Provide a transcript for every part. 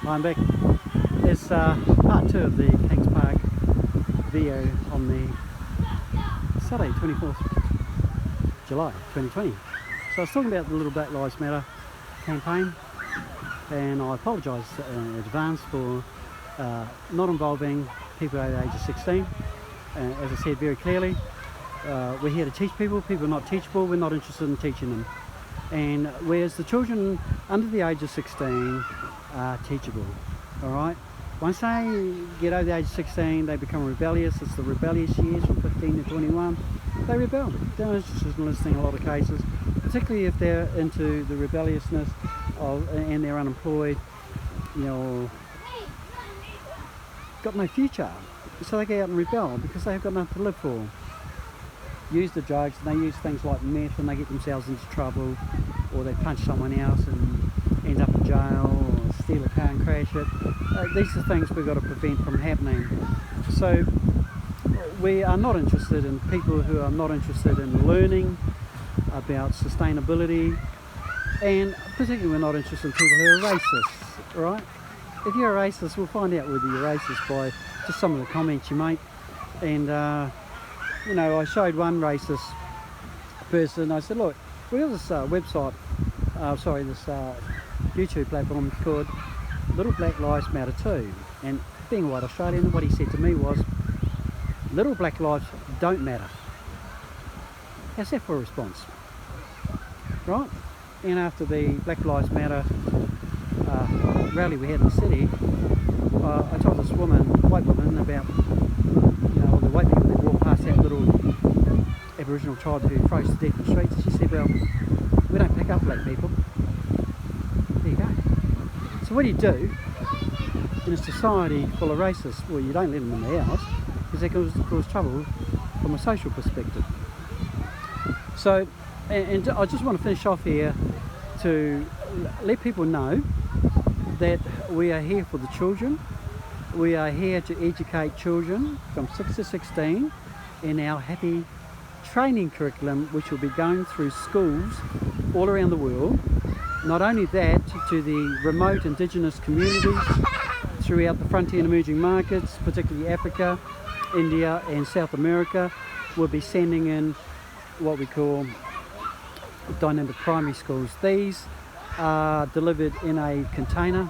I'm back. It's part 2 of the Kings Park video on the Saturday 24th July 2020. So I was talking about the Little Black Lives Matter campaign, and I apologise in advance for not involving people over the age of 16. As I said very clearly, we're here to teach people. People are not teachable. We're not interested in teaching them. And whereas the children under the age of 16 are teachable, all right? Once they get over the age of 16, they become rebellious. It's the rebellious years from 15 to 21. They rebel. They're not interested in listening in a lot of cases, particularly if they're into the rebelliousness and they're unemployed, you know, got no future. So they go out and rebel because they've got nothing to live for. Use the drugs, and they use things like meth, and they get themselves into trouble, or they punch someone else and end up in jail, or steal a car and crash it. These are things we've got to prevent from happening. So we are not interested in people who are not interested in learning about sustainability, and particularly we're not interested in people who are racist, right? If you're a racist, we'll find out whether you're racist by just some of the comments you make. And you know, I showed one racist person. I said, look, we have this website, this YouTube platform called Little Black Lives Matter too. And being a white Australian, what he said to me was, little black lives don't matter. How's that for a response? Right? And after the Black Lives Matter rally we had in the city, I told this woman, white woman, about, you know, all the white people that walk past that little Aboriginal tribe who froze to death in the streets. And she said, well, we don't pick up black people. There you go. So what do you do in a society full of racists? Well, you don't let them in the house, because that cause trouble from a social perspective. So, and I just want to finish off here to let people know that we are here for the children. We are here to educate children from 6 to 16 in our happy training curriculum, which will be going through schools all around the world. Not only that, to the remote indigenous communities throughout the frontier and emerging markets, particularly Africa, India and South America. We'll be sending in what we call dynamic primary schools. These are delivered in a container,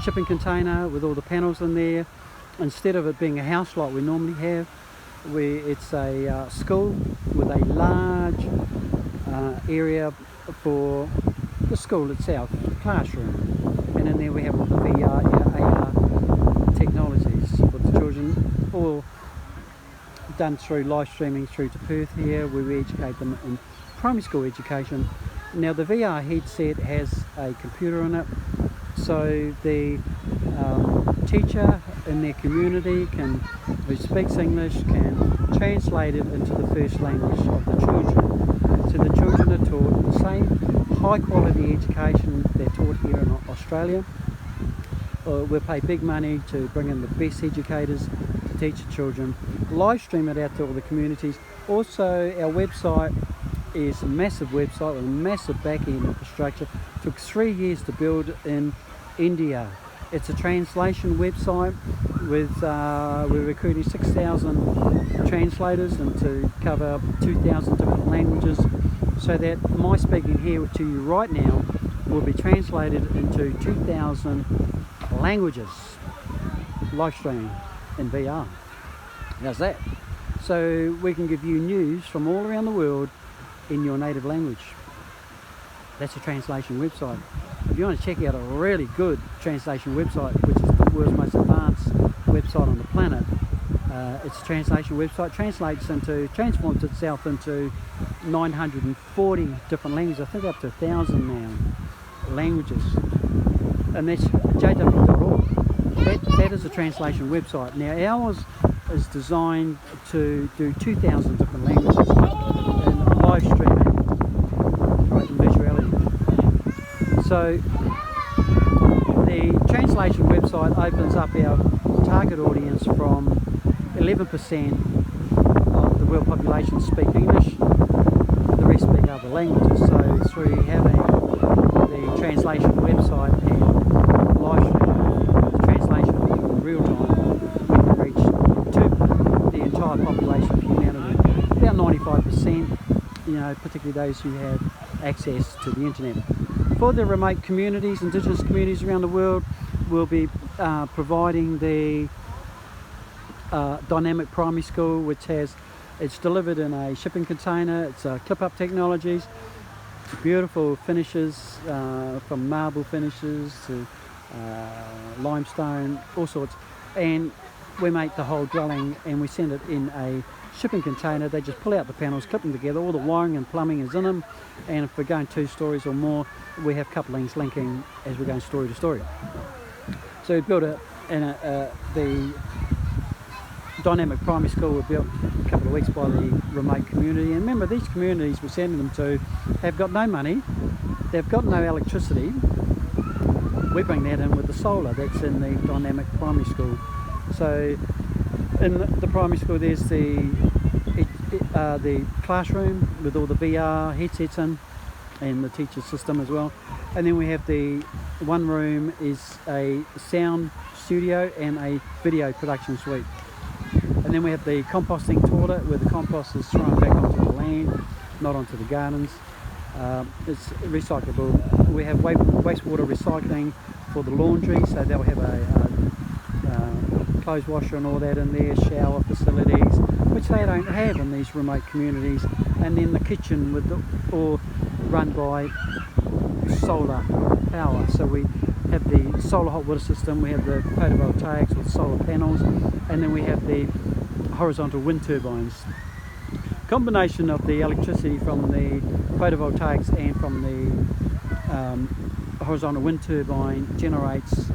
shipping container with all the panels in there. Instead of it being a house like we normally have, it's a school with a large area for the school itself, the classroom. And in there we have all the VR, AR technologies for the children, all done through live streaming through to Perth here, where we educate them in primary school education. Now the VR headset has a computer in it, so the teacher in their community who speaks English can translate it into the first language of the children. So the children are taught the same high quality education they're taught here in Australia. We'll pay big money to bring in the best educators to teach the children, live stream it out to all the communities. Also, our website is a massive website with a massive back-end infrastructure. It took 3 years to build in India. It's a translation website with we're recruiting 6,000 translators and to cover 2,000 different languages, so that my speaking here to you right now will be translated into 2,000 languages, live streaming in VR. How's that? So we can give you news from all around the world in your native language. That's a translation website. If you want to check out a really good translation website, which is the world's most advanced website on the planet, it's a translation website, transforms itself into 940 different languages, I think up to 1,000 now, languages. And that's jw.org. That is a translation website. Now ours is designed to do 2,000 different languages and live streaming, right, in virtuality. So the translation website opens up our target audience from 11% of the world population speak English, the rest speak other languages. So through having the translation website and live streaming, you know, particularly those who have access to the internet. For the remote communities, Indigenous communities around the world, we'll be providing the dynamic primary school, which it's delivered in a shipping container. It's clip-up technologies, beautiful finishes, from marble finishes to limestone, all sorts, and we make the whole dwelling and we send it in a shipping container. They just pull out the panels, clip them together, all the wiring and plumbing is in them, and if we're going 2 stories or more, we have couplings linking as we're going story to story. So we built the dynamic primary school was built a couple of weeks by the remote community, and remember, these communities we're sending them to have got no money, they've got no electricity. We bring that in with the solar that's in the dynamic primary school. So in the primary school there's the classroom with all the VR headsets in and the teacher system as well, and then we have the one room is a sound studio and a video production suite, and then we have the composting toilet where the compost is thrown back onto the land, not onto the gardens. It's recyclable. We have wastewater recycling for the laundry, so they'll have a clothes washer and all that in there, shower facilities, which they don't have in these remote communities, and then the kitchen all run by solar power. So we have the solar hot water system, we have the photovoltaics with solar panels, and then we have the horizontal wind turbines. Combination of the electricity from the photovoltaics and from the horizontal wind turbine generates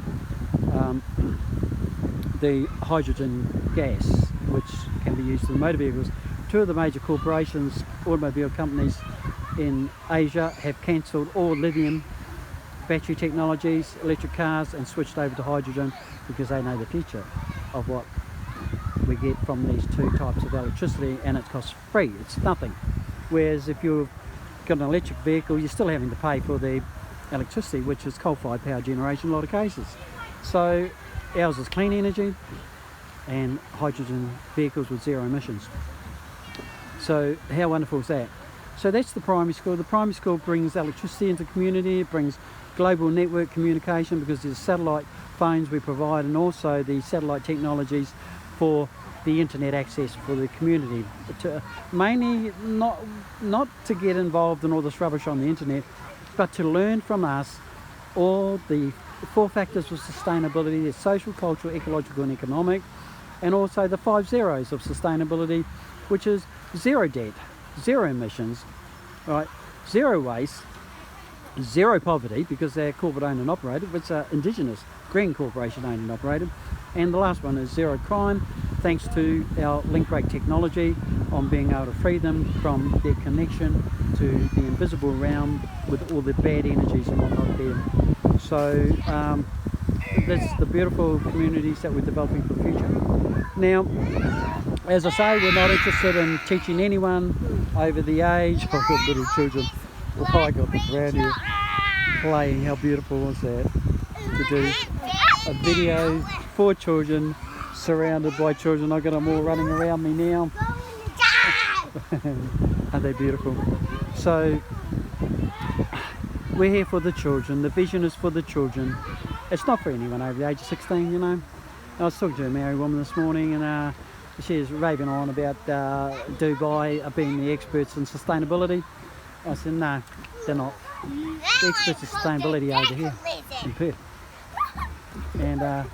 the hydrogen gas, which can be used in motor vehicles. 2 of the major corporations, automobile companies in Asia, have cancelled all lithium battery technologies, electric cars, and switched over to hydrogen because they know the future of what we get from these 2 types of electricity, and it costs free, it's nothing. Whereas if you've got an electric vehicle, you're still having to pay for the electricity, which is coal-fired power generation in a lot of cases. So ours is clean energy and hydrogen vehicles with 0 emissions. So how wonderful is that? So that's the primary school. The primary school brings electricity into the community, it brings global network communication because there's satellite phones we provide, and also the satellite technologies for the internet access for the community. Mainly not to get involved in all this rubbish on the internet, but to learn from us all the 4 factors of sustainability: there's social, cultural, ecological and economic, and also the 5 zeros of sustainability, which is 0 debt, 0 emissions, right, 0 waste, 0 poverty because they're corporate owned and operated, which are Indigenous green corporation owned and operated, and the last one is 0 crime, thanks to our link break technology on being able to free them from their connection to the invisible realm with all the bad energies and whatnot there. So that's the beautiful communities that we're developing for the future. Now, as I say, we're not interested in teaching anyone over the age. I've got little children. Oh, I got the brand new playing. How beautiful was that? To do a video for children, surrounded by children. I've got them all running around me now. Aren't they beautiful? So we're here for the children. The vision is for the children. It's not for anyone over the age of 16, you know. I was talking to a married woman this morning, and she was raving on about Dubai being the experts in sustainability. I said, no, they're not. The experts in sustainability are over here in Perth. And I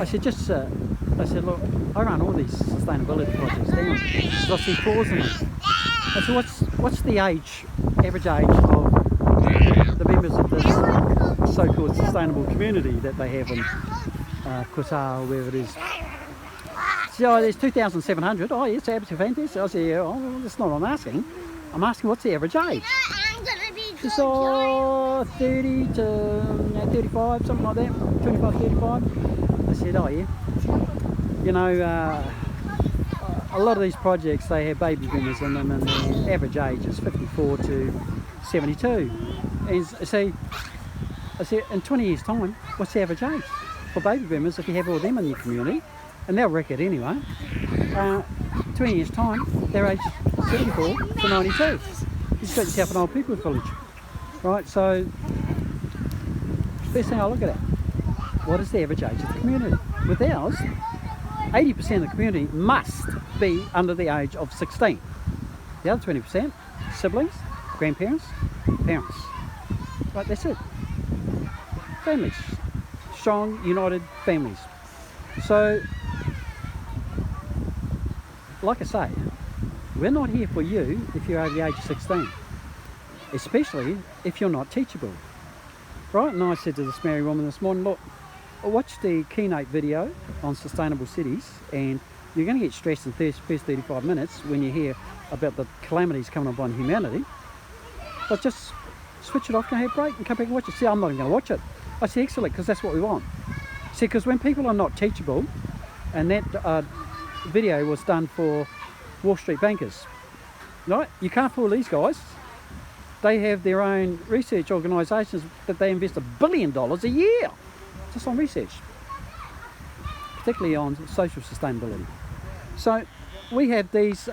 said, look, I run all these sustainability projects down because I see flaws in them. I said, what's the average age of the members of this so-called sustainable community that they have in Qatar or wherever it is? So there's 2,700. Oh yes, absolutely fantastic. I said, yeah, well, that's not what I'm asking. I'm asking what's the average age? She said, 30 to 35, something like that, 25, 35. I said, oh yeah. You know, a lot of these projects, they have baby boomers in them, and the average age is 54 to 72. And see, I said, in 20 years' time, what's the average age for baby boomers if you have all of them in your community? And they'll wreck it anyway. 20 years' time, they're aged 1974 to 92. You just got yourself an old people's village, right? So, first thing I look at, what is the average age of the community? With ours, 80% of the community must be under the age of 16. The other 20%, siblings, grandparents, parents. Right, that's it. Families. Strong, united families. So, like I say, we're not here for you if you're over the age of 16. Especially if you're not teachable. Right, and I said to this married woman this morning, look, watch the keynote video on sustainable cities and you're going to get stressed in the first 35 minutes when you hear about the calamities coming upon humanity. But just switch it off, go have a break and come back and watch it. See, I'm not even going to watch it. I say, excellent, because that's what we want. See, because when people are not teachable, and that video was done for Wall Street bankers, right? You can't fool these guys. They have their own research organisations that they invest $1 billion a year just on research, particularly on social sustainability. So we have these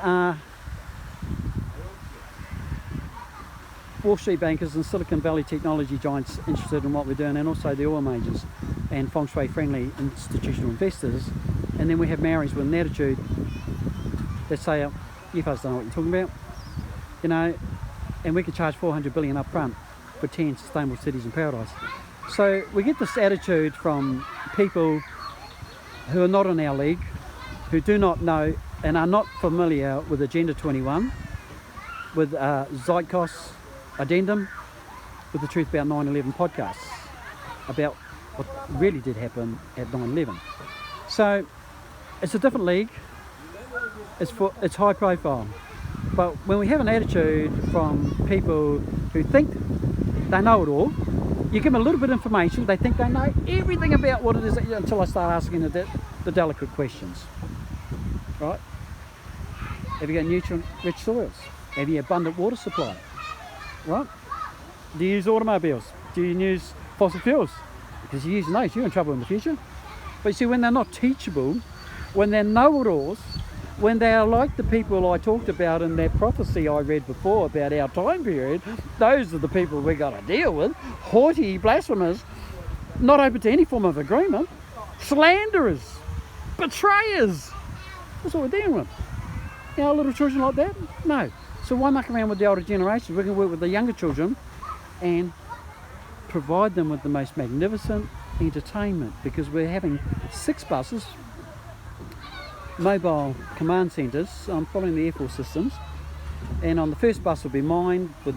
Wall Street bankers and Silicon Valley technology giants interested in what we're doing, and also the oil majors and feng shui friendly institutional investors. And then we have Maoris with an attitude that say, you folks don't know what you're talking about, you know, and we could charge $400 billion up front for 10 sustainable cities in paradise. So we get this attitude from people who are not in our league, who do not know and are not familiar with Agenda 21, with Zeitgeist Addendum, with the Truth About 9/11 podcasts, about what really did happen at 9/11. So it's a different league, it's high profile. But when we have an attitude from people who think they know it all, you give them a little bit of information, they think they know everything about what it is until I start asking the delicate questions. Right? Have you got nutrient-rich soils? Have you abundant water supply? Right? Do you use automobiles? Do you use fossil fuels? Because you're using those, you're in trouble in the future. But you see, when they're not teachable, when they're know-it-alls, when they are like the people I talked about in that prophecy I read before about our time period, those are the people we got to deal with. Haughty, blasphemous, not open to any form of agreement, slanderers, betrayers. That's what we're dealing with. Our little children like that? No. So why muck around with the older generation? We can work with the younger children and provide them with the most magnificent entertainment, because we're having 6 buses, mobile command centres. I'm following the Air Force systems, and on the first bus will be mine with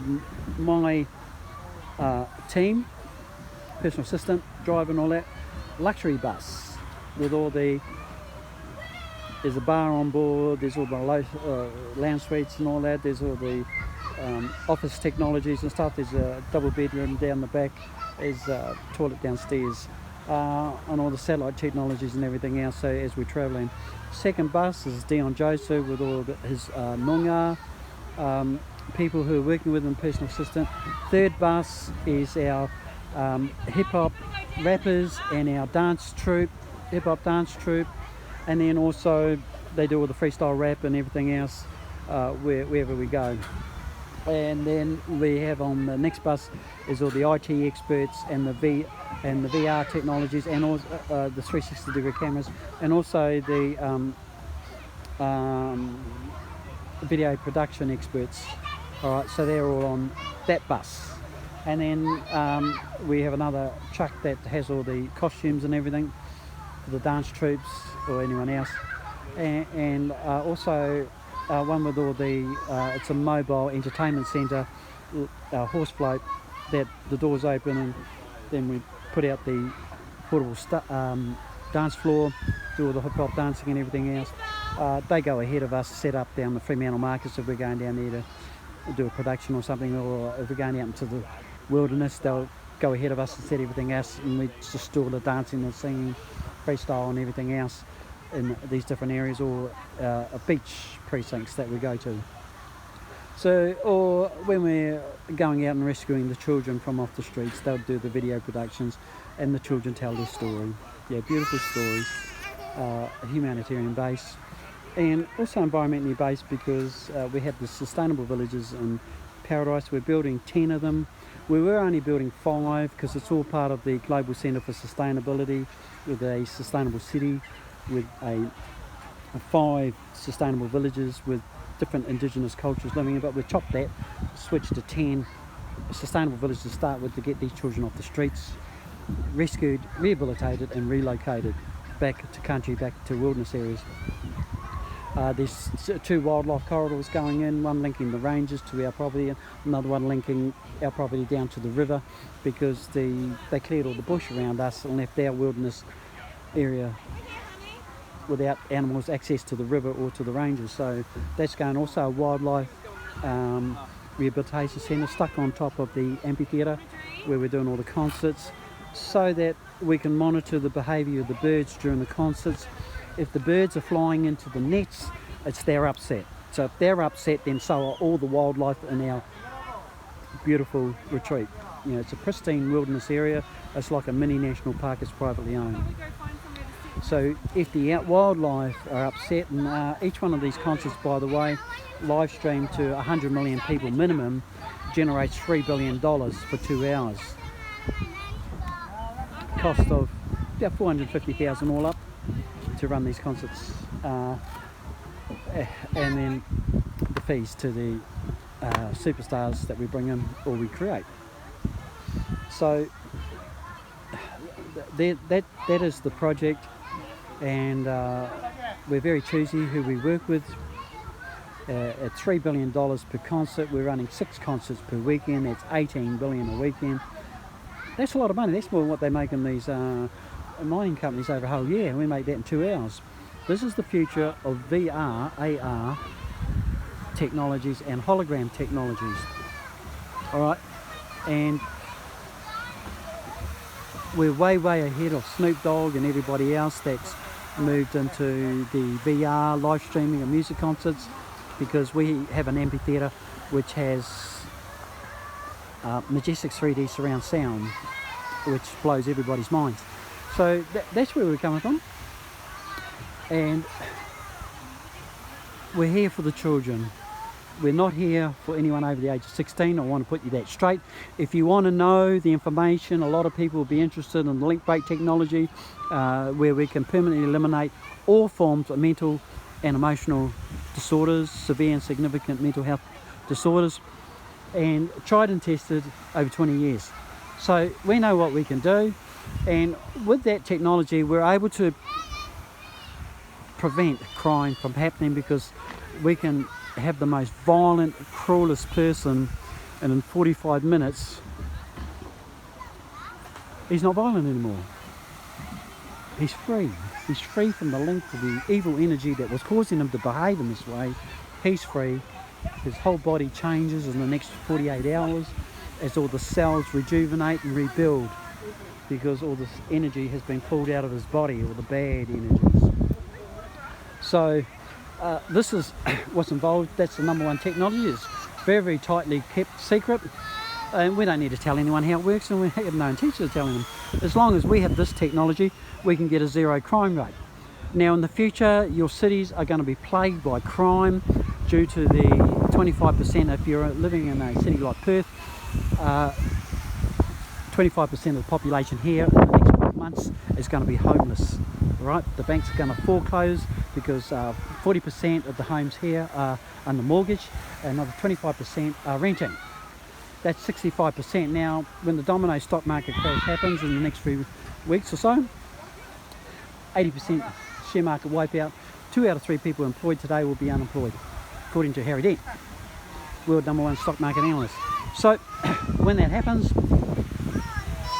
my team, personal assistant, driver and all that. Luxury bus with all the, there's a bar on board, there's all the lounge suites and all that, there's all the office technologies and stuff, there's a double bedroom down the back, there's a toilet downstairs, and all the satellite technologies and everything else. So as we're travelling, second bus is Dion Joseph with all of his Noongar people who are working with him, personal assistant. Third bus is our hip-hop rappers and our dance troupe, hip-hop dance troupe, and then also they do all the freestyle rap and everything else wherever we go. And then we have on the next bus is all the IT experts and the VR technologies, and also the 360-degree cameras, and also the video production experts. All right, so they're all on that bus. And then we have another truck that has all the costumes and everything for the dance troops or anyone else, and also one with all the, it's a mobile entertainment centre, horse float, that the doors open and then we put out the portable dance floor, do all the hip hop dancing and everything else. They go ahead of us, set up down the Fremantle markets if we're going down there to do a production or something, or if we're going out into the wilderness, they'll go ahead of us and set everything else, and we just do all the dancing and singing, freestyle and everything else in these different areas, or beach precincts that we go to. So, or when we're going out and rescuing the children from off the streets, they'll do the video productions and the children tell their story. Yeah, beautiful stories, humanitarian base. and also environmentally based because we have the sustainable villages in Paradise. We're building 10 of them. We were only building 5 because it's all part of the Global Centre for Sustainability, with a sustainable city, with a 5 sustainable villages with different indigenous cultures living in. But we chopped that, switched to 10 sustainable villages to start with, to get these children off the streets, rescued, rehabilitated and relocated back to country, back to wilderness areas. There's 2 wildlife corridors going in, one linking the ranges to our property and another one linking our property down to the river, because they cleared all the bush around us and left our wilderness area without animals access to the river or to the ranges. So that's going. Also a wildlife rehabilitation centre stuck on top of the amphitheatre where we're doing all the concerts, so that we can monitor the behaviour of the birds during the concerts. If the birds are flying into the nets, it's their upset. So if they're upset, then so are all the wildlife in our beautiful retreat. You know, it's a pristine wilderness area. It's like a mini national park. It's privately owned. So if the wildlife are upset, and each one of these concerts, by the way, live streamed to 100 million people minimum, generates $3 billion for 2 hours. Cost of about $450,000 all up to run these concerts, and then the fees to the superstars that we bring in or we create. So that is the project, and we're very choosy who we work with. At $3 billion per concert, we're running 6 concerts per weekend. That's $18 billion a weekend. That's a lot of money. That's more than what they make in these mining companies over a whole year. We make that in 2 hours. This is the future of VR, AR technologies and hologram technologies. All right, and we're way ahead of Snoop Dogg and everybody else that's moved into the VR live streaming of music concerts, because we have an amphitheatre which has Majestic 3D surround sound, which blows everybody's minds. So that's where we're coming from, and we're here for the children. We're not here for anyone over the age of 16. I want to put you that straight. If you want to know the information, a lot of people will be interested in the link break technology, where we can permanently eliminate all forms of mental and emotional disorders, severe and significant mental health disorders, and tried and tested over 20 years. So we know what we can do, and with that technology we're able to prevent crime from happening, because we can have the most violent, cruelest person, and in 45 minutes he's not violent anymore. He's free. He's free from the link to the evil energy that was causing him to behave in this way. He's free. His whole body changes in the next 48 hours as all the cells rejuvenate and rebuild, because all this energy has been pulled out of his body, all the bad energies. So this is what's involved. That's the number one technology. It's very tightly kept secret, and we don't need to tell anyone how it works, and we have no intention of telling them. As long as we have this technology, we can get a 0 crime rate. Now in the future, your cities are going to be plagued by crime due to the 25%. If you're living in a city like Perth, 25% of the population here in the next 12 months is going to be homeless. Right? The banks are going to foreclose because 40% of the homes here are under mortgage, and another 25% are renting. That's 65%. Now, when the domino stock market crash happens in the next few weeks or so, 80% share market wipeout, 2 out of 3 people employed today will be unemployed, according to Harry Dent, world #1 stock market analyst. So when that happens,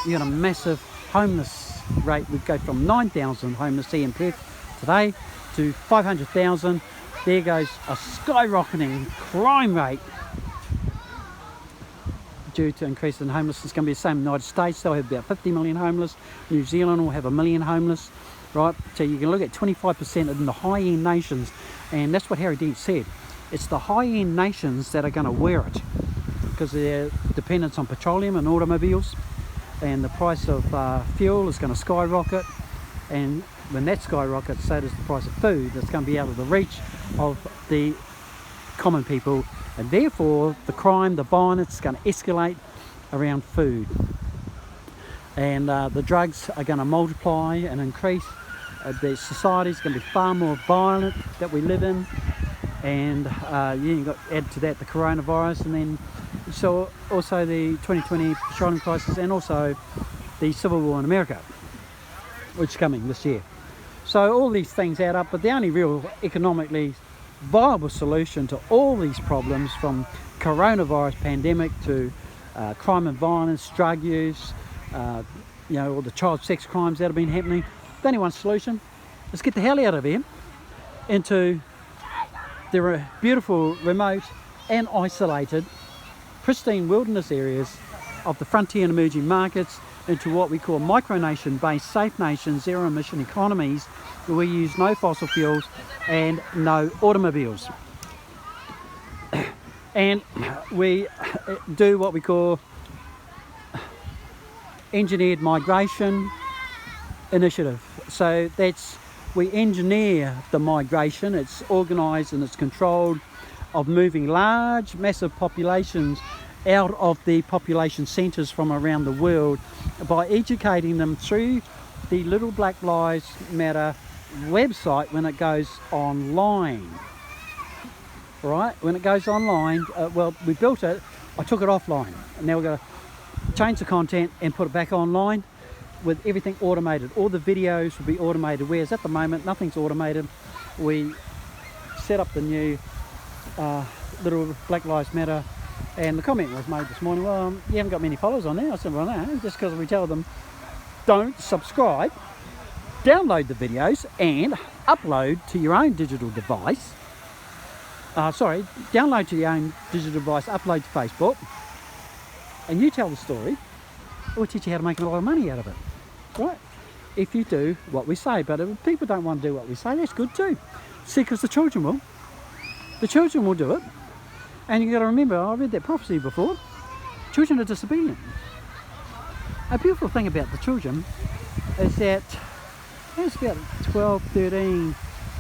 you got a massive homeless rate. We go from 9,000 homeless here in Perth today to 500,000. There goes a skyrocketing crime rate due to increase in homelessness. It's going to be the same in the United States. They'll have about 50 million homeless. New Zealand will have 1 million homeless. Right, so you can look at 25% in the high-end nations, and that's what Harry Dent said. It's the high-end nations that are going to wear it, because their dependence on petroleum and automobiles, and the price of fuel is going to skyrocket, and when that skyrockets, so does the price of food that's going to be out of the reach of the common people, and therefore the crime, the violence is going to escalate around food, and the drugs are going to multiply and increase. The society is going to be far more violent that we live in, and you got add to that the coronavirus, and then so also the 2020 petroleum crisis, and also the civil war in America, which is coming this year. So all these things add up, but the only real economically viable solution to all these problems, from coronavirus pandemic to crime and violence, drug use, all the child sex crimes that have been happening, the only one solution is get the hell out of here into the beautiful, remote and isolated, pristine wilderness areas of the frontier and emerging markets, into what we call micronation based safe nations, zero emission economies, where we use no fossil fuels and no automobiles. And we do what we call engineered migration initiative. So we engineer the migration, it's organised and it's controlled, of moving large, massive populations out of the population centres from around the world by educating them through the Little Black Lives Matter website when it goes online. Right? When it goes online, well, we built it, I took it offline, and now we're going to change the content and put it back online with everything automated. All the videos will be automated, whereas at the moment nothing's automated. We set up the new Little Black Lives Matter, and the comment was made this morning, well, you haven't got many followers on there. I said, well, no, just because we tell them don't subscribe, download the videos and upload to your own digital device. Download to your own digital device, upload to Facebook, and you tell the story. We'll teach you how to make a lot of money out of it, right? If you do what we say. But if people don't want to do what we say, that's good too. See, because the children will. The children will do it. And you've got to remember, I read that prophecy before, children are disobedient. A beautiful thing about the children is that it's about 12, 13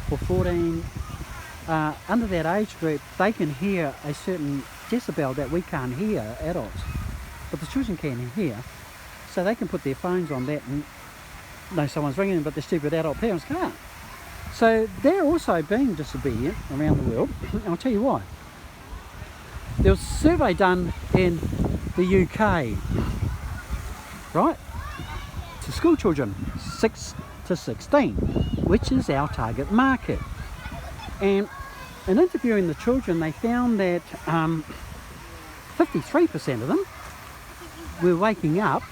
or 14, under that age group, they can hear a certain decibel that we can't hear, adults. But the children can hear, so they can put their phones on that and know someone's ringing them, but the stupid adult parents can't. So they're also being disobedient around the world, and I'll tell you why. There was a survey done in the UK, right, to school children 6 to 16, which is our target market. And in interviewing the children, they found that 53% of them were waking up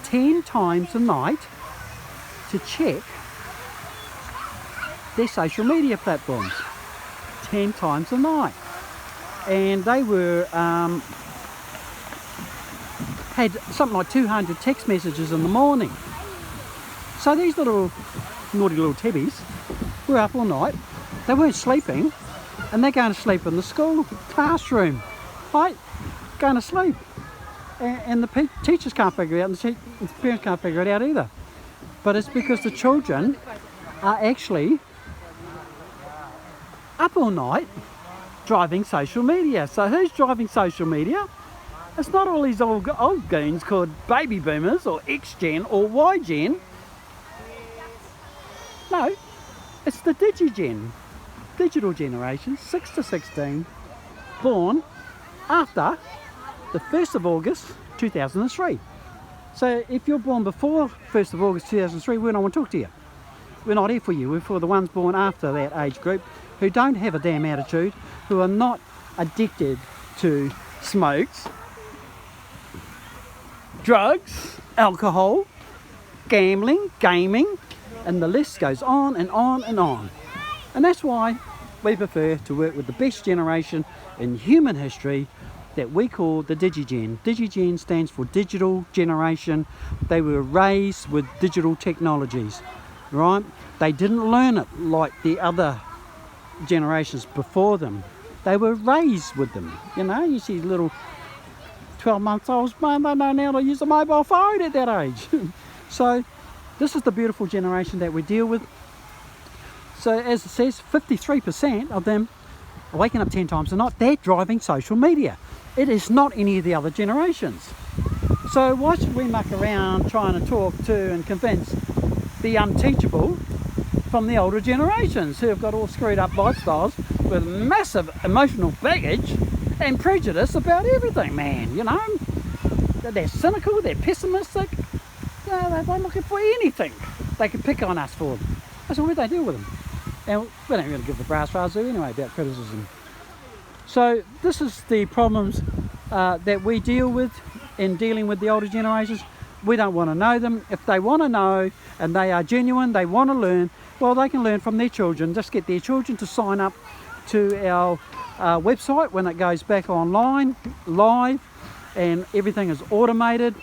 10 times a night to check their social media platforms. 10 times a night. And they were had something like 200 text messages in the morning. So these little naughty little tabbies were up all night. They weren't sleeping, and they're going to sleep in the school classroom, right? Going to sleep, and the teachers can't figure it out, and the parents can't figure it out either. But it's because the children are actually up all night driving social media. So who's driving social media? It's not all these old goons called baby boomers or X-Gen or Y-Gen. No, it's the digital generation, 6 to 16, born after the 1st of August 2003. So if you're born before 1st of August 2003, we don't want to talk to you. We're not here for you. We're for the ones born after that age group, who don't have a damn attitude, who are not addicted to smokes, drugs, alcohol, gambling, gaming, and the list goes on and on and on. And that's why we prefer to work with the best generation in human history that we call the DigiGen. DigiGen stands for digital generation. They were raised with digital technologies, right? They didn't learn it like the other generations before them. They were raised with them. You know, you see little 12-month-olds, man, they know how to use a mobile phone at that age. So This is the beautiful generation that we deal with. So as it says, 53% of them are waking up 10 times a night. They're driving social media. It is not any of the other generations. So why should we muck around trying to talk to and convince the unteachable from the older generations who have got all screwed up lifestyles with massive emotional baggage and prejudice about everything, man, you know? They're cynical, they're pessimistic, they're looking for anything they can pick on us for. That's what they deal with them. And we don't really give the brass razoo anyway about criticism. So this is the problems that we deal with in dealing with the older generations. We don't want to know them. If they want to know and they are genuine, they want to learn, well, they can learn from their children. Just get their children to sign up to our website when it goes back online, live, and everything is automated.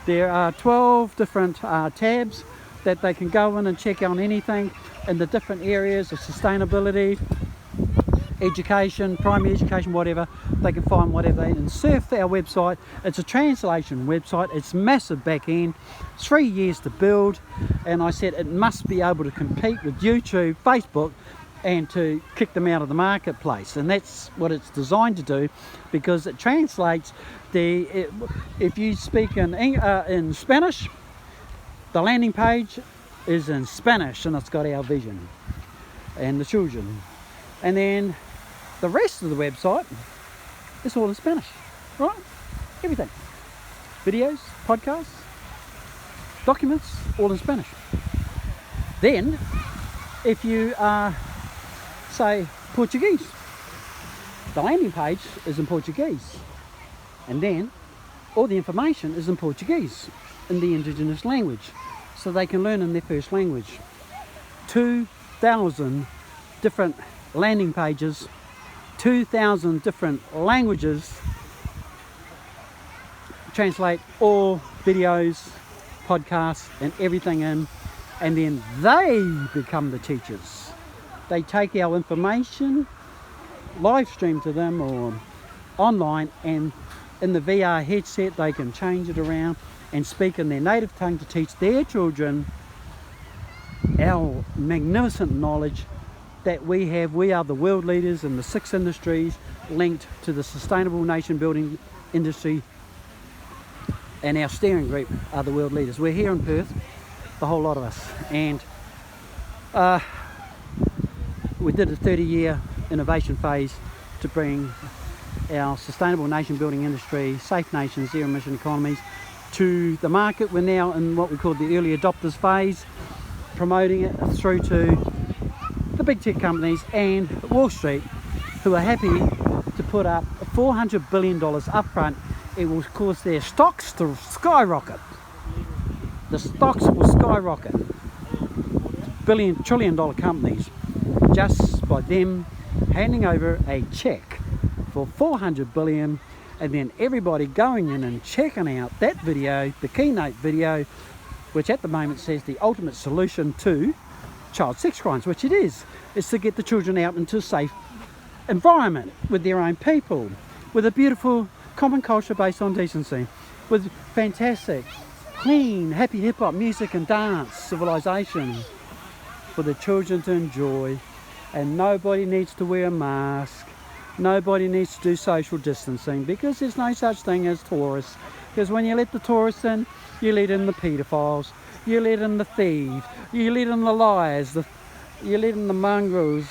There are 12 different tabs that they can go in and check on anything in the different areas of sustainability, education, primary education, whatever. They can find whatever and surf our website. It's a translation website. It's massive back end, 3 years to build, and I said it must be able to compete with YouTube, Facebook, and to kick them out of the marketplace. And that's what it's designed to do, because it translates if you speak in Spanish, the landing page is in Spanish and it's got our vision and the children, and then the rest of the website is all in Spanish, right? Everything, videos, podcasts, documents, all in Spanish. Then if you are, say, Portuguese, the landing page is in Portuguese, and then all the information is in Portuguese, in the indigenous language, so they can learn in their first language. 2,000 different landing pages, 2,000 different languages, translate all videos, podcasts and everything in, and then they become the teachers. They take our information, live stream to them or online, and in the VR headset they can change it around and speak in their native tongue to teach their children our magnificent knowledge that we have. We are the world leaders in the 6 industries linked to the sustainable nation building industry, and our steering group are the world leaders. We're here in Perth, the whole lot of us, and we did a 30-year innovation phase to bring our sustainable nation building industry, safe nations, zero emission economies to the market. We're now in what we call the early adopters phase, promoting it through to the big tech companies and Wall Street, who are happy to put up $400 billion up front. It will cause their stocks to skyrocket. The stocks will skyrocket. $1 trillion companies, just by them handing over a check for $400 billion, and then everybody going in and checking out that video, the keynote video, which at the moment says the ultimate solution to child sex crimes, which it is to get the children out into a safe environment with their own people, with a beautiful common culture based on decency, with fantastic, clean, happy hip-hop music and dance, civilization for the children to enjoy. And nobody needs to wear a mask. Nobody needs to do social distancing, because there's no such thing as tourists. Because when you let the tourists in, you let in the paedophiles, you let in the thieves, you let in the liars, you let in the mongrels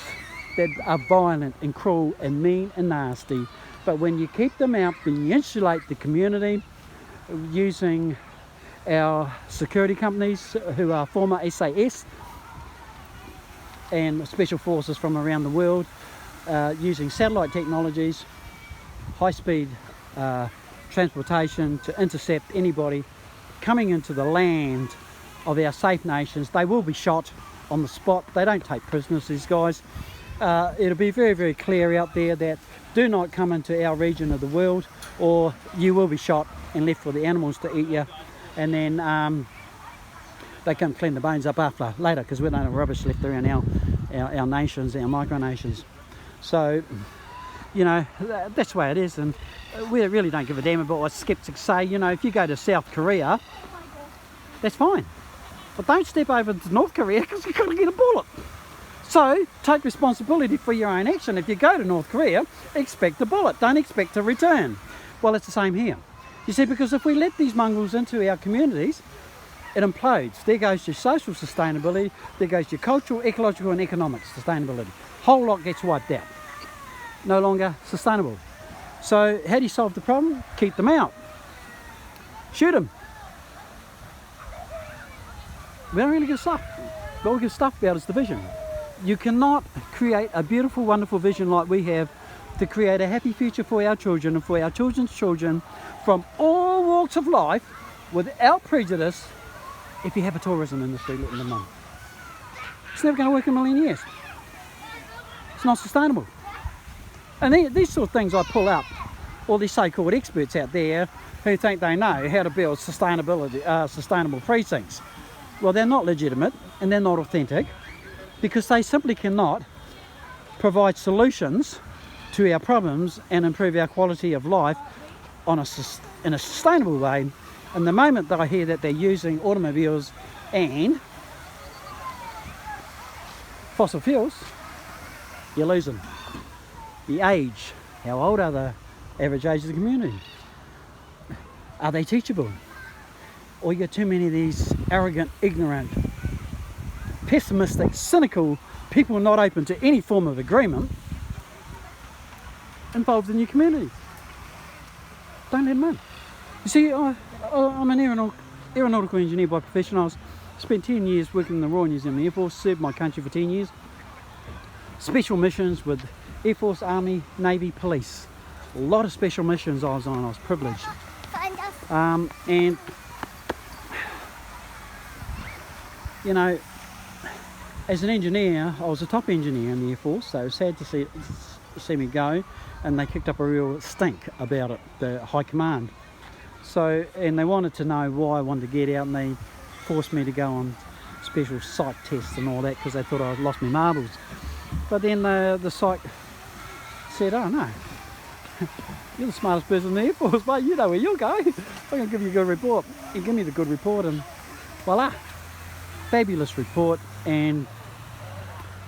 that are violent and cruel and mean and nasty. But when you keep them out, then you insulate the community using our security companies who are former SAS and special forces from around the world, using satellite technologies, high-speed transportation to intercept anybody coming into the land of our safe nations. They will be shot on the spot. They don't take prisoners, these guys. It'll be very, very clear out there that do not come into our region of the world, or you will be shot and left for the animals to eat you. And then they come clean the bones up after later, because we don't have rubbish left around our nations, our micronations. So, you know, that's the way it is, and we really don't give a damn about what skeptics say. You know, if you go to South Korea, that's fine. But don't step over to North Korea because you've got to get a bullet. So take responsibility for your own action. If you go to North Korea, expect a bullet. Don't expect a return. Well, it's the same here. You see, because if we let these mongrels into our communities, it implodes. There goes your social sustainability, there goes your cultural, ecological and economic sustainability. Whole lot gets wiped out. No longer sustainable. So how do you solve the problem? Keep them out. Shoot them. We don't really give stuff. What we give stuff about is the vision. You cannot create a beautiful, wonderful vision like we have to create a happy future for our children and for our children's children from all walks of life without prejudice if you have a tourism industry letting them run. It's never going to work in a million years. It's not sustainable. And these sort of things I pull up, all these so-called experts out there who think they know how to build sustainable precincts. Well, they're not legitimate and they're not authentic because they simply cannot provide solutions to our problems and improve our quality of life in a sustainable way. And the moment that I hear that they're using automobiles and fossil fuels, you lose them. The age, how old are the average age of the community? Are they teachable? Or you got too many of these arrogant, ignorant, pessimistic, cynical people not open to any form of agreement involved in your community. Don't let them in. You see, I'm an aeronautical engineer by profession. I spent 10 years working in the Royal New Zealand Air Force, served my country for 10 years. Special missions with Air Force, Army, Navy, Police. A lot of special missions I was on. I was privileged. And you know, as an engineer, I was a top engineer in the Air Force, so it was sad to see me go, and they kicked up a real stink about it, the high command. So, and they wanted to know why I wanted to get out, and they forced me to go on special psych tests and all that because they thought I'd lost my marbles. But then the psych said, oh no, you're the smartest person in the Air Force, mate, you know where you'll go. I'm going to give you a good report. You give me the good report and voila, fabulous report, and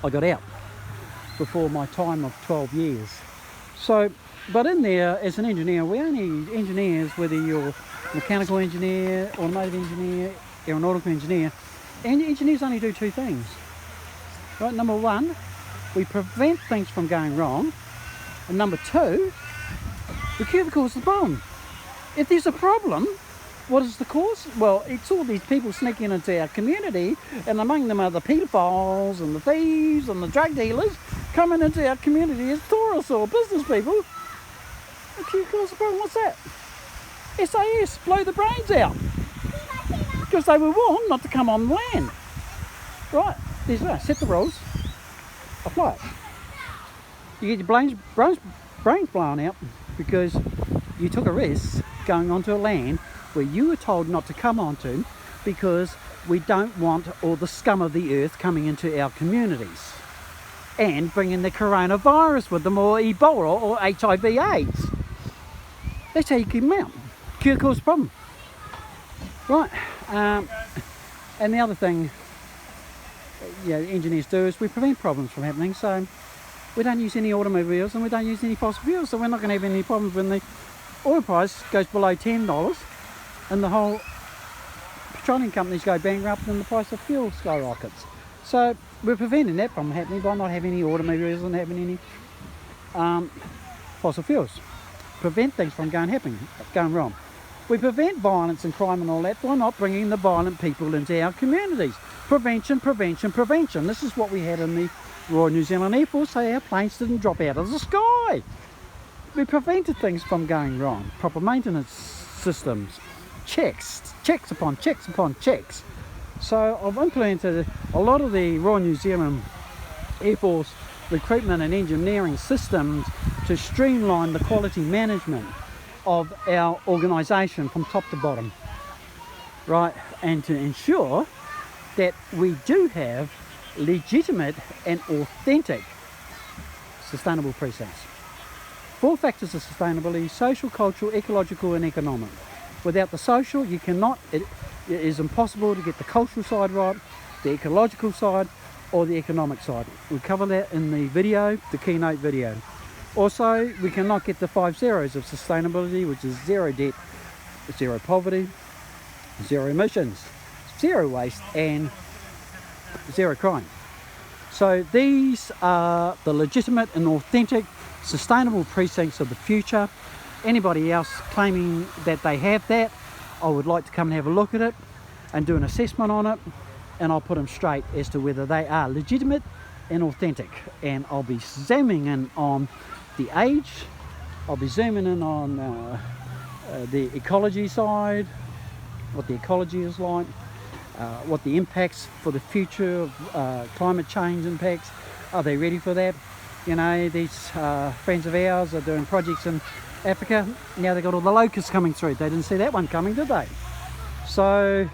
I got out before my time of 12 years. So, but in there, as an engineer, we're only engineers, whether you're mechanical engineer, automotive engineer, aeronautical engineer, and engineers only do two things. Right, number one, we prevent things from going wrong, and number two, we cure the cause of the problem. If there's a problem, what is the cause? Well, it's all these people sneaking into our community, and among them are the pedophiles and the thieves and the drug dealers coming into our community as tourists or business people. The cure cause the problem, what's that? SAS, blow the brains out. Because they were warned not to come on land. Right, there's that, set the rules, apply it. You get your brains blown out because you took a risk going onto a land where you were told not to come onto because we don't want all the scum of the earth coming into our communities and bringing the coronavirus with them, or Ebola or HIV/AIDS. That's how you keep them out. Cure cause problem. Right, and the other thing engineers do is we prevent problems from happening. So we don't use any automobiles and we don't use any fossil fuels, so we're not going to have any problems when the oil price goes below $10 and the whole petroleum companies go bankrupt and the price of fuel skyrockets. So we're preventing that from happening by not having any automobiles and having any fossil fuels. Prevent things from going wrong. We prevent violence and crime and all that by not bringing the violent people into our communities. Prevention, prevention, prevention. This is what we had in the Royal New Zealand Air Force, so our planes didn't drop out of the sky. We prevented things from going wrong. Proper maintenance systems, checks upon checks upon checks. So I've implemented a lot of the Royal New Zealand Air Force recruitment and engineering systems to streamline the quality management of our organisation from top to bottom, right, and to ensure that we do have legitimate and authentic sustainable precincts. 4 factors of sustainability: social, cultural, ecological and economic. Without the social, you cannot it is impossible to get the cultural side right, the ecological side, or the economic side. We cover that in the video, the keynote video. Also, we cannot get the 5 zeros of sustainability, which is zero debt, zero poverty, zero emissions, zero waste, and zero crime. So these are the legitimate and authentic sustainable precincts of the future. Anybody else claiming that they have that, I would like to come and have a look at it and do an assessment on it, and I'll put them straight as to whether they are legitimate and authentic. And I'll be zooming in on the age, I'll be zooming in on the ecology side, what the ecology is like, what the impacts for the future of climate change impacts. Are they ready for that? You know, these friends of ours are doing projects in Africa. Now they've got all the locusts coming through. They didn't see that one coming, did they? So,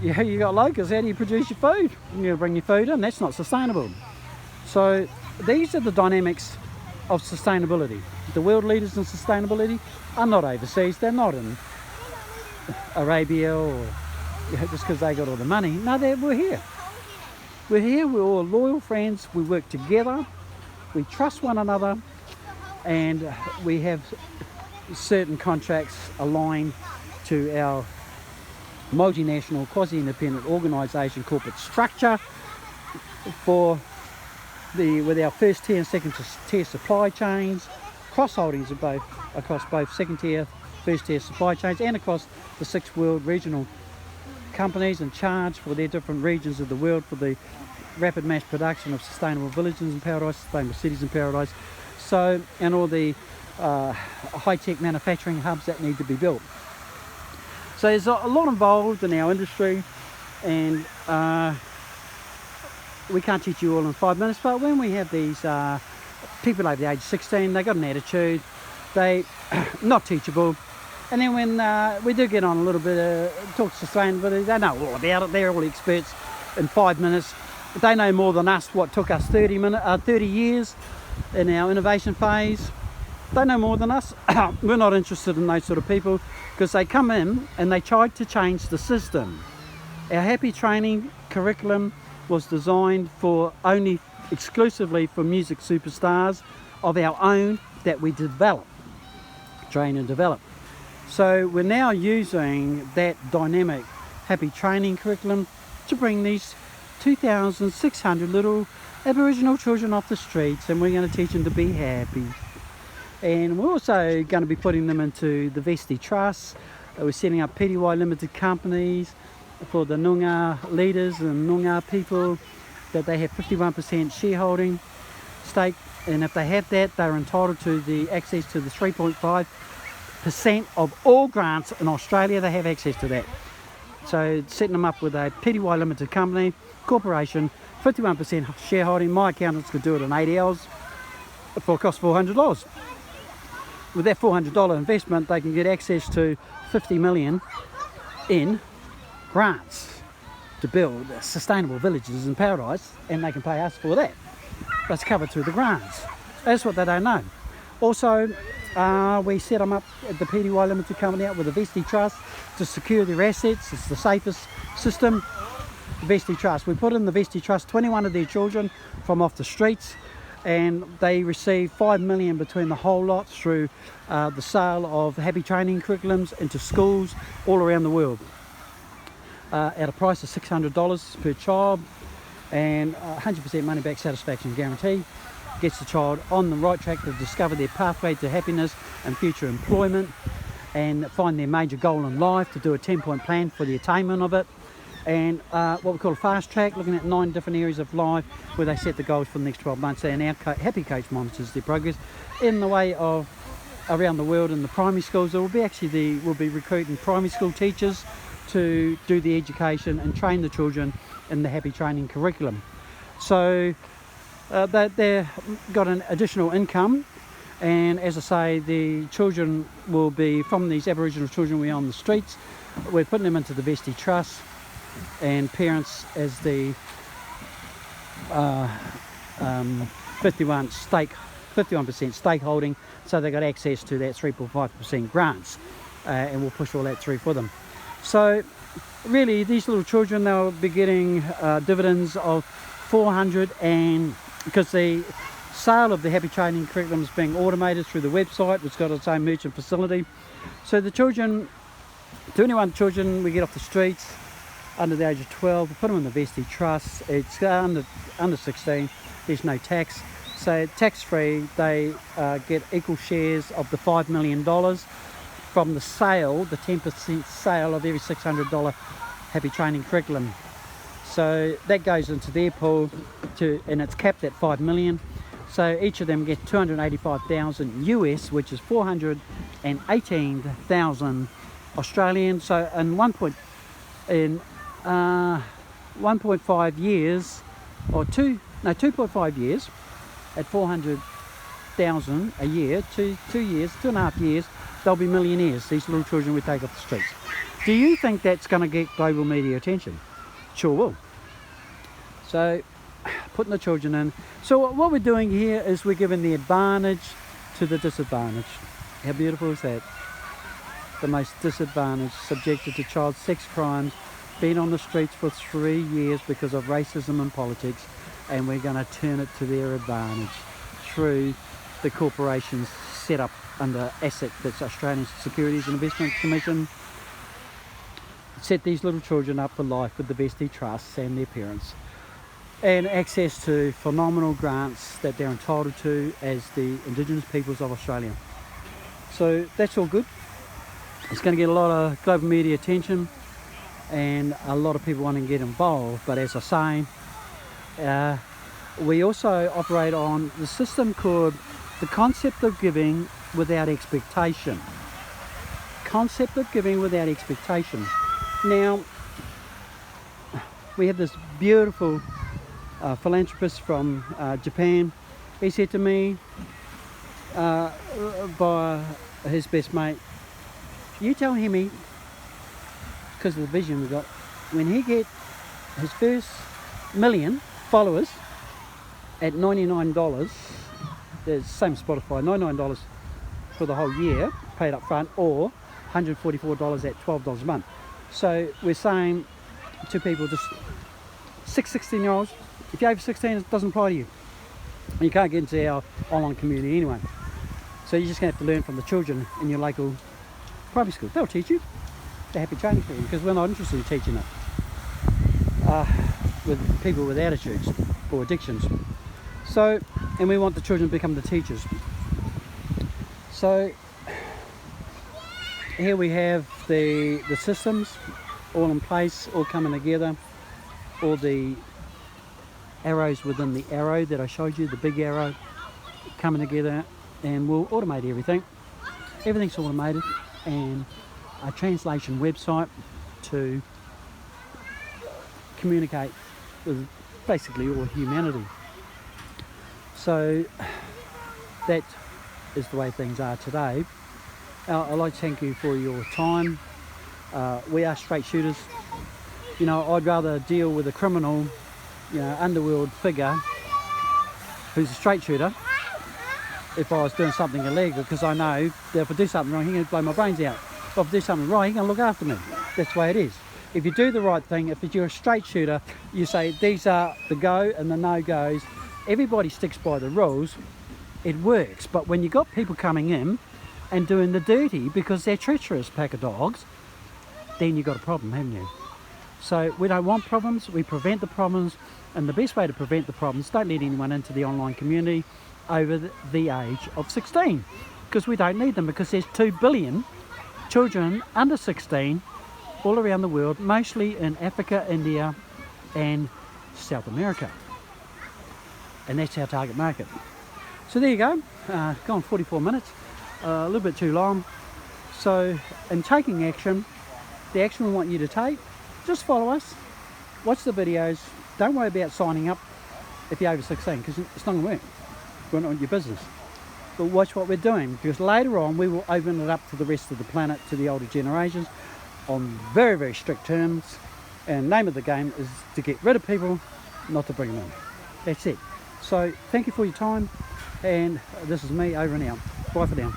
yeah, you got locusts. How do you produce your food? You bring your food in. That's not sustainable. So these are the dynamics of sustainability. The world leaders in sustainability are not overseas. They're not in Arabia or just because they got all the money. No, we're here. We're here. We're all loyal friends. We work together. We trust one another, and we have certain contracts aligned to our multinational, quasi-independent organisation corporate structure with our first tier and second tier supply chains, cross-holdings of both across both second tier, first tier supply chains, and across the 6 world regional companies in charge for their different regions of the world for the rapid mass production of sustainable villages in paradise, sustainable cities in paradise, so, and all the high-tech manufacturing hubs that need to be built. So there's a lot involved in our industry, and we can't teach you all in 5 minutes, but when we have these people over the age of 16, they got an attitude, they not teachable, and then when we do get on a little bit talk sustainability, they know all about it. They're all experts in 5 minutes. They know more than us what took us 30 years in our innovation phase. They know more than us. We're not interested in those sort of people, because they come in and they tried to change the system. Our Happy Training curriculum was designed for only exclusively for music superstars of our own that we develop, train and develop. So we're now using that dynamic Happy Training curriculum to bring these 2,600 little Aboriginal children off the streets, and we're going to teach them to be happy. And we're also going to be putting them into the Vesti Trust. We're setting up PTY limited companies for the Noongar leaders and Noongar people, that they have 51% shareholding stake, and if they have that, they're entitled to the access to the 3.5% of all grants in Australia. They have access to that. So setting them up with a PTY limited company, corporation, 51% shareholding. My accountants could do it in 8 hours for a cost of $400. With that $400 investment, they can get access to 50 million in grants to build sustainable villages in paradise, and they can pay us for that. That's covered through the grants. That's what they don't know. Also, we set them up at the PTY Limited Company out with the Vesti Trust to secure their assets. It's the safest system. Vesti Trust. We put in the Vesti Trust 21 of their children from off the streets, and they receive 5 million between the whole lot through the sale of Happy Training curriculums into schools all around the world at a price of $600 per child, and 100% money back satisfaction guarantee. Gets the child on the right track to discover their pathway to happiness and future employment, and find their major goal in life, to do a 10-point plan for the attainment of it, and what we call a fast track, looking at 9 different areas of life where they set the goals for the next 12 months. And our Happy Coach monitors their progress in the way of around the world in the primary schools. We'll be recruiting primary school teachers to do the education and train the children in the Happy Training curriculum. So they've got an additional income, and as I say, the children will be from these Aboriginal children we're on the streets. We're putting them into the Vesti Trust, and parents as the 51% stakeholding, so they got access to that 3.5% grants, and we'll push all that through for them. So really, these little children, they'll be getting dividends of 400, and because the sale of the Happy Training curriculum is being automated through the website, it's got its own merchant facility. So the children, 21 children we get off the streets under the age of 12, we put them in the Vesty Trust. It's under 16, there's no tax. So tax-free, they get equal shares of the $5 million from the sale, the 10% sale of every $600 Happy Training curriculum. So that goes into their pool, and it's capped at $5 million. So each of them get 285,000 US, which is 418,000 Australian. So in 1.5 years, or 2.5 years, at 400,000 a year, 2 years, 2.5 years, they'll be millionaires, these little children we take off the streets. Do you think that's going to get global media attention? Sure will. So, putting the children in. So what we're doing here is we're giving the advantage to the disadvantaged. How beautiful is that? The most disadvantaged, subjected to child sex crimes, been on the streets for 3 years because of racism and politics, and we're going to turn it to their advantage through the corporations set up under ASIC, that's Australian Securities and Investment Commission. Set these little children up for life with the Vesty Trusts and their parents, and access to phenomenal grants that they're entitled to as the Indigenous peoples of Australia. So that's all good. It's going to get a lot of global media attention and a lot of people wanting to get involved, but as I say, we also operate on the system called the concept of giving without expectation. Concept of giving without expectation. Now, we have this beautiful philanthropist from Japan. He said to me, by his best mate, you tell him, because of the vision we got, when he get his first million followers at $99, the same as Spotify, $99 for the whole year, paid up front, or $144 at $12 a month. So we're saying to people, just 16-year-olds, if you're over 16, it doesn't apply to you. You can't get into our online community anyway. So you're just going to have to learn from the children in your local primary school. They'll teach you the Happy Training program, because we're not interested in teaching it with people with attitudes or addictions. So, and we want the children to become the teachers. So here we have the systems all in place, all coming together, all the arrows within the arrow that I showed you, the big arrow coming together, and we'll automate everything. Everything's automated, and a translation website to communicate with basically all humanity. So that is the way things are today. I'd like to thank you for your time. We are straight shooters. You know, I'd rather deal with a criminal, you know, underworld figure who's a straight shooter if I was doing something illegal, because I know that if I do something wrong, he's going to blow my brains out. If I do something right, he's going to look after me. That's the way it is. If you do the right thing, if you're a straight shooter, you say these are the go and the no-goes. Everybody sticks by the rules. It works. But when you've got people coming in and doing the dirty because they're treacherous pack of dogs, then you've got a problem, haven't you? So we don't want problems, we prevent the problems, and the best way to prevent the problems, don't let anyone into the online community over the age of 16, because we don't need them, because there's 2 billion children under 16 all around the world, mostly in Africa, India and South America, and that's our target market. So there you go, gone 44 minutes, a little bit too long. So in taking action, the action we want you to take, just follow us, watch the videos, don't worry about signing up if you're over 16, because it's not going to work. We're not your business. But watch what we're doing, because later on we will open it up to the rest of the planet, to the older generations, on very, very strict terms. And the name of the game is to get rid of people, not to bring them in. That's it. So thank you for your time, and this is me over and out. Bye for now.